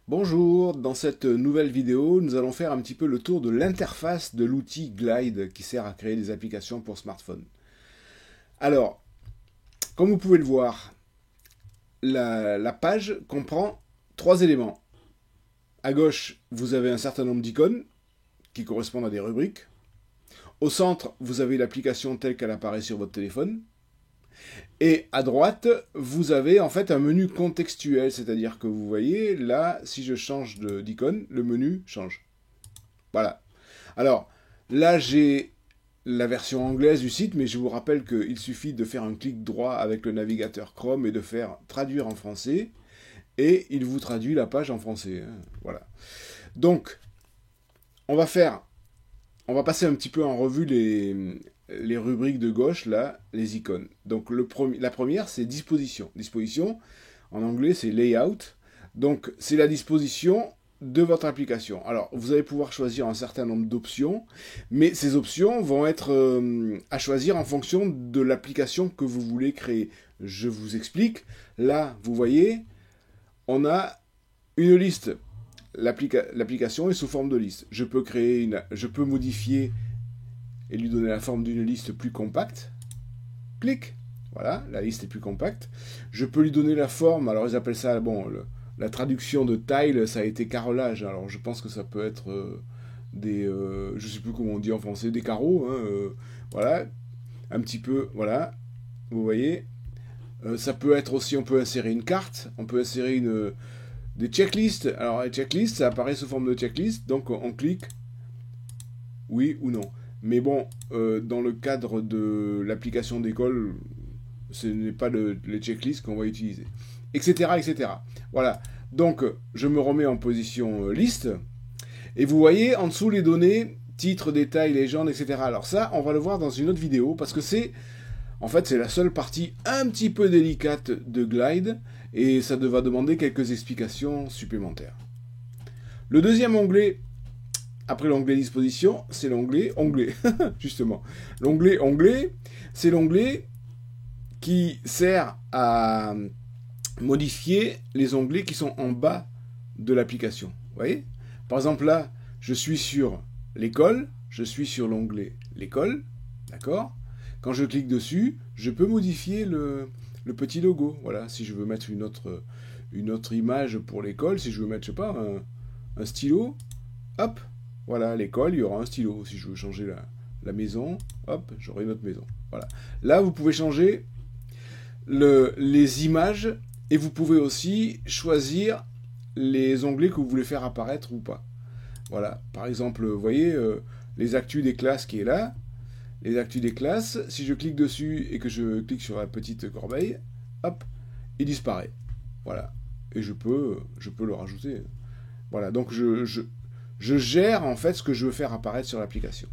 Bonjour, dans cette nouvelle vidéo, nous allons faire un petit peu le tour de l'interface de l'outil Glide qui sert à créer des applications pour smartphone. Alors, comme vous pouvez le voir, la page comprend trois éléments. À gauche, vous avez un certain nombre d'icônes qui correspondent à des rubriques. Au centre, vous avez l'application telle qu'elle apparaît sur votre téléphone. Et à droite, vous avez en fait un menu contextuel, c'est-à-dire que vous voyez, là, si je change d'icône, le menu change. Voilà. Alors, là, j'ai la version anglaise du site, mais je vous rappelle qu'il suffit de faire un clic droit avec le navigateur Chrome et de faire traduire en français, et il vous traduit la page en français. Voilà. Donc, on va passer un petit peu en revue les rubriques de gauche, là, les icônes. Donc la première, c'est disposition. Disposition, en anglais, c'est layout. Donc c'est la disposition de votre application. Alors, vous allez pouvoir choisir un certain nombre d'options, mais ces options vont être à choisir en fonction de l'application que vous voulez créer. Je vous explique. Là, vous voyez, on a une liste. L'application est sous forme de liste. Je peux modifier et lui donner la forme d'une liste plus compacte. Clic. Voilà, la liste est plus compacte. Je peux lui donner la forme, alors ils appellent ça, la traduction de tile, ça a été carrelage. Alors je pense que ça peut être je sais plus comment on dit en français, des carreaux. Voilà, un petit peu, voilà, vous voyez. Ça peut être aussi, on peut insérer une carte, on peut insérer des checklists. Alors les checklists, ça apparaît sous forme de checklist, donc on clique oui ou non. Mais bon, dans le cadre de l'application d'école, ce n'est pas les checklists qu'on va utiliser. Etc. etc. Voilà. Donc, je me remets en position liste. Et vous voyez en dessous les données, titre, détail, légende, etc. Alors ça, on va le voir dans une autre vidéo parce que c'est la seule partie un petit peu délicate de Glide et ça va demander quelques explications supplémentaires. Le deuxième onglet, après l'onglet disposition, c'est l'onglet onglet, justement. L'onglet onglet, c'est l'onglet qui sert à modifier les onglets qui sont en bas de l'application. Vous voyez ? Par exemple, là, je suis sur l'école, je suis sur l'onglet l'école, d'accord ? Quand je clique dessus, je peux modifier le petit logo. Voilà, si je veux mettre une autre image pour l'école, si je veux mettre, je sais pas, un stylo, hop, voilà, l'école, il y aura un stylo. Si je veux changer la maison, hop, j'aurai une autre maison. Voilà. Là, vous pouvez changer les images et vous pouvez aussi choisir les onglets que vous voulez faire apparaître ou pas. Voilà. Par exemple, vous voyez, les actus des classes qui est là. Les actus des classes, si je clique dessus et que je clique sur la petite corbeille, hop, il disparaît. Voilà. Et je peux le rajouter. Voilà. Donc, je gère en fait ce que je veux faire apparaître sur l'application.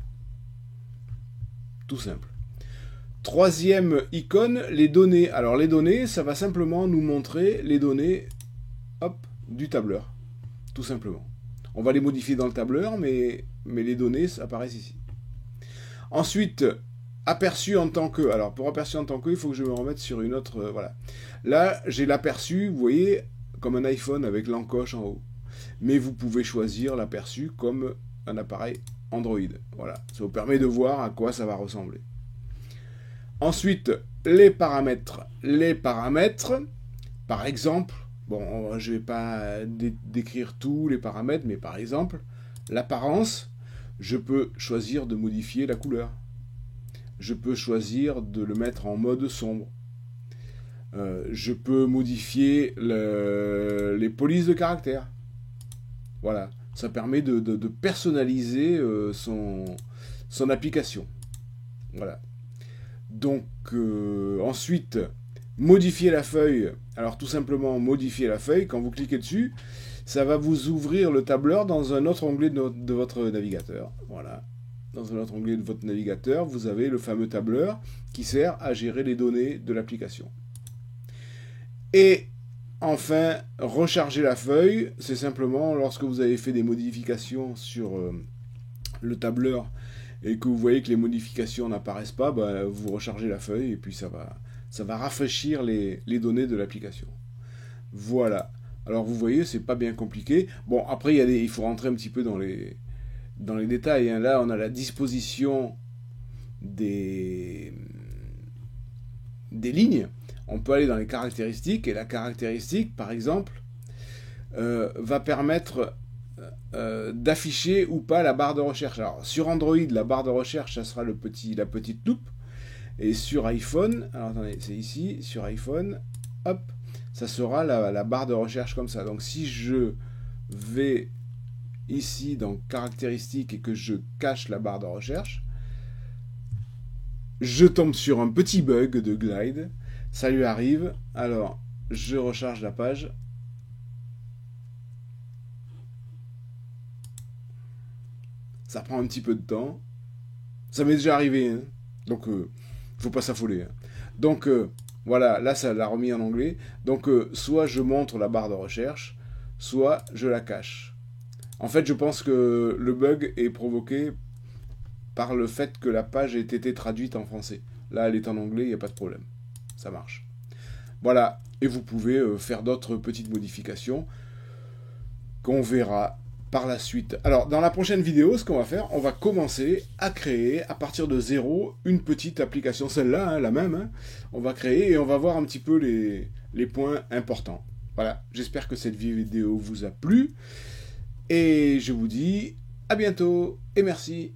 Tout simple. Troisième icône, les données. Alors les données, ça va simplement nous montrer les données hop, du tableur. Tout simplement. On va les modifier dans le tableur, mais les données apparaissent ici. Ensuite, aperçu en tant que. Alors pour aperçu en tant que, il faut que je me remette sur une autre. Voilà. Là, j'ai l'aperçu, vous voyez, comme un iPhone avec l'encoche en haut. Mais vous pouvez choisir l'aperçu comme un appareil Android. Voilà, ça vous permet de voir à quoi ça va ressembler. Ensuite, les paramètres. Les paramètres, par exemple, bon, je ne vais pas décrire tous les paramètres, mais par exemple, l'apparence, je peux choisir de modifier la couleur. Je peux choisir de le mettre en mode sombre. Je peux modifier les polices de caractère. Voilà, ça permet de personnaliser son application. Voilà. Donc, ensuite, modifier la feuille. Alors, tout simplement, modifier la feuille. Quand vous cliquez dessus, ça va vous ouvrir le tableur dans un autre onglet de votre navigateur. Voilà. Dans un autre onglet de votre navigateur, vous avez le fameux tableur qui sert à gérer les données de l'application. Et enfin, recharger la feuille, c'est simplement lorsque vous avez fait des modifications sur le tableur et que vous voyez que les modifications n'apparaissent pas, bah, vous rechargez la feuille et puis ça va rafraîchir les données de l'application. Voilà. Alors vous voyez, c'est pas bien compliqué. Bon, après, il faut rentrer un petit peu dans les détails, hein. Là, on a la disposition des lignes. On peut aller dans les caractéristiques, et la caractéristique, par exemple, va permettre d'afficher ou pas la barre de recherche. Alors, sur Android, la barre de recherche, ça sera la petite loupe. Et sur iPhone, alors attendez, c'est ici, sur iPhone, hop, ça sera la barre de recherche comme ça. Donc si je vais ici dans caractéristiques et que je cache la barre de recherche, je tombe sur un petit bug de Glide. Ça lui arrive. Alors, je recharge la page. Ça prend un petit peu de temps. Ça m'est déjà arrivé, hein. Donc, faut pas s'affoler, hein. Donc, voilà, là, ça l'a remis en anglais. Donc, soit je montre la barre de recherche, soit je la cache. En fait, je pense que le bug est provoqué par le fait que la page ait été traduite en français. Là, elle est en anglais, il n'y a pas de problème. Ça marche. Voilà, et vous pouvez faire d'autres petites modifications qu'on verra par la suite. Alors, dans la prochaine vidéo, ce qu'on va faire, on va commencer à créer, à partir de zéro, une petite application. Celle-là, hein, la même, hein, on va créer et on va voir un petit peu les points importants. Voilà, j'espère que cette vidéo vous a plu. Et je vous dis à bientôt et merci.